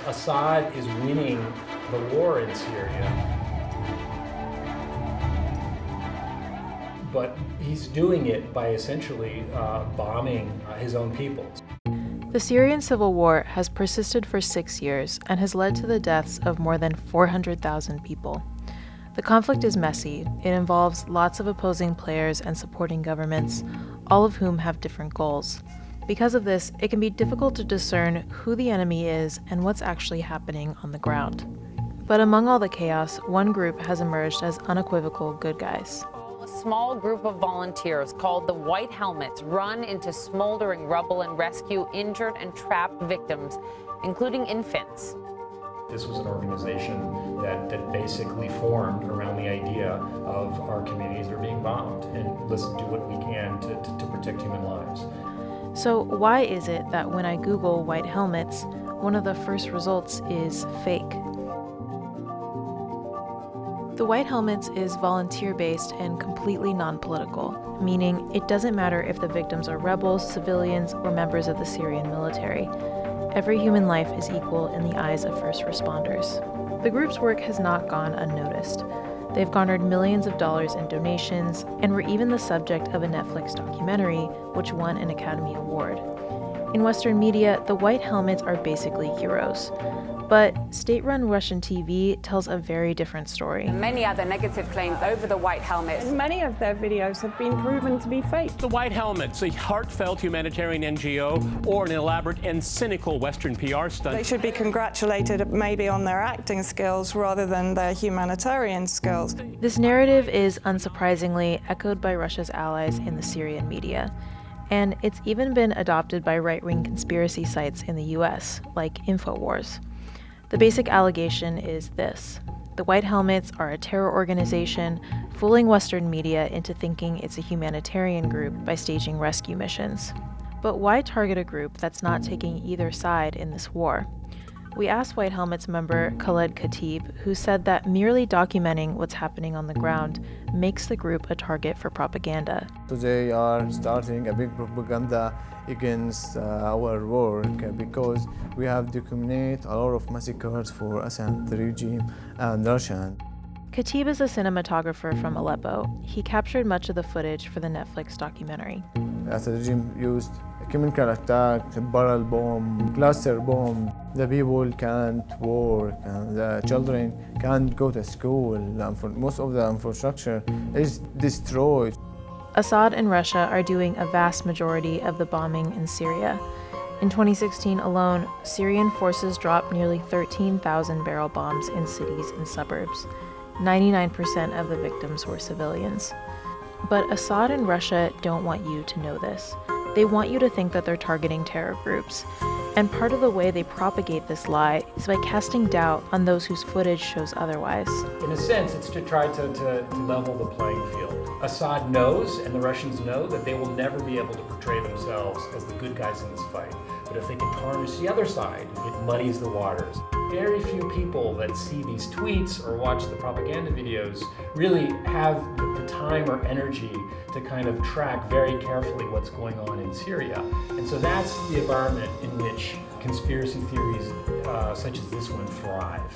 Assad is winning the war in Syria, but he's doing it by essentially bombing his own people. The Syrian civil war has persisted for 6 years and has led to the deaths of more than 400,000 people. The conflict is messy. It involves lots of opposing players and supporting governments, all of whom have different goals. Because of this, it can be difficult to discern who the enemy is and what's actually happening on the ground. But among all the chaos, one group has emerged as unequivocal good guys. A small group of volunteers called the White Helmets run into smoldering rubble and rescue injured and trapped victims, including infants. This was an organization that basically formed around the idea of our communities are being bombed, and let's do what we can to protect human lives. So why is it that when I Google White Helmets, one of the first results is fake? The White Helmets is volunteer-based and completely non-political, meaning it doesn't matter if the victims are rebels, civilians, or members of the Syrian military. Every human life is equal in the eyes of first responders. The group's work has not gone unnoticed. They've garnered millions of dollars in donations and were even the subject of a Netflix documentary, which won an Academy Award. In Western media, the White Helmets are basically heroes. But state-run Russian TV tells a very different story. Many other negative claims over the White Helmets. Many of their videos have been proven to be fake. The White Helmets, a heartfelt humanitarian NGO, or an elaborate and cynical Western PR stunt. They should be congratulated maybe on their acting skills rather than their humanitarian skills. This narrative is unsurprisingly echoed by Russia's allies in the Syrian media. And it's even been adopted by right-wing conspiracy sites in the US, like InfoWars. The basic allegation is this: the White Helmets are a terror organization fooling Western media into thinking it's a humanitarian group by staging rescue missions. But why target a group that's not taking either side in this war? We asked White Helmets member Khaled Khatib, who said that merely documenting what's happening on the ground makes the group a target for propaganda. So they are starting a big propaganda against our work because we have documented a lot of massacres for Assad regime and Russia. Khatib is a cinematographer from Aleppo. He captured much of the footage for the Netflix documentary. Assad regime used chemical attack, barrel bomb, cluster bomb. The people can't work, and the children can't go to school. Most of the infrastructure is destroyed. Assad and Russia are doing a vast majority of the bombing in Syria. In 2016 alone, Syrian forces dropped nearly 13,000 barrel bombs in cities and suburbs. 99% of the victims were civilians. But Assad and Russia don't want you to know this. They want you to think that they're targeting terror groups. And part of the way they propagate this lie is by casting doubt on those whose footage shows otherwise. In a sense, it's to try to level the playing field. Assad knows, and the Russians know, that they will never be able to portray themselves as the good guys in this fight. But if they can tarnish the other side, it muddies the waters. Very few people that see these tweets or watch the propaganda videos really have the time or energy to kind of track very carefully what's going on in Syria. And so that's the environment in which conspiracy theories such as this one thrive.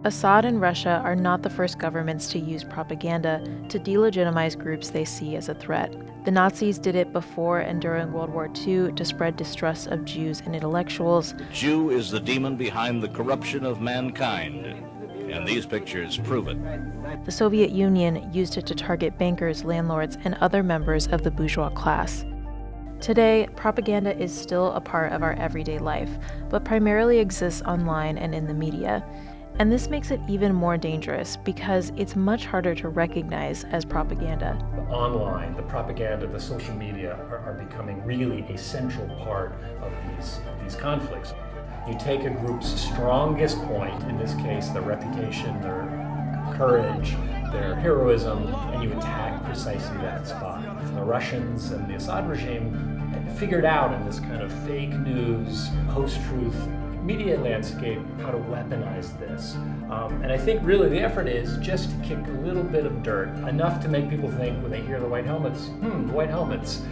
Assad and Russia are not the first governments to use propaganda to delegitimize groups they see as a threat. The Nazis did it before and during World War II to spread distrust of Jews and intellectuals. The Jew is the demon behind the corruption of mankind, and these pictures prove it. The Soviet Union used it to target bankers, landlords, and other members of the bourgeois class. Today, propaganda is still a part of our everyday life, but primarily exists online and in the media. And this makes it even more dangerous because it's much harder to recognize as propaganda. Online, the propaganda, the social media are becoming really a central part of these conflicts. You take a group's strongest point, in this case their reputation, their courage, their heroism, and you attack precisely that spot. The Russians and the Assad regime figured out in this kind of fake news, post-truth media landscape how to weaponize this. And I think really the effort is just to kick a little bit of dirt, enough to make people think when they hear the White Helmets, the White Helmets,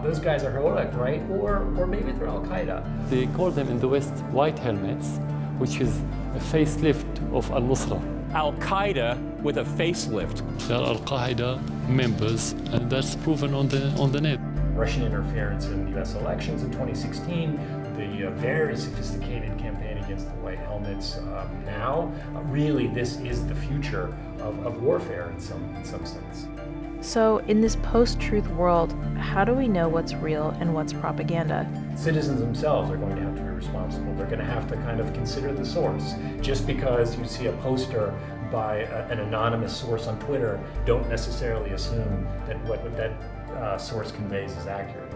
those guys are heroic, right? Or maybe they're Al-Qaeda. They call them in the West White Helmets, which is a facelift of al-Nusra. Al-Qaeda with a facelift. They are Al-Qaeda members, and that's proven on the net. Russian interference in U.S. elections in 2016, the very sophisticated campaign against the White Helmets now, really this is the future of warfare in some sense. So, in this post-truth world, how do we know what's real and what's propaganda? Citizens themselves are going to have to be responsible. They're going to have to kind of consider the source. Just because you see a poster by an anonymous source on Twitter, don't necessarily assume that what that source conveys is accurate.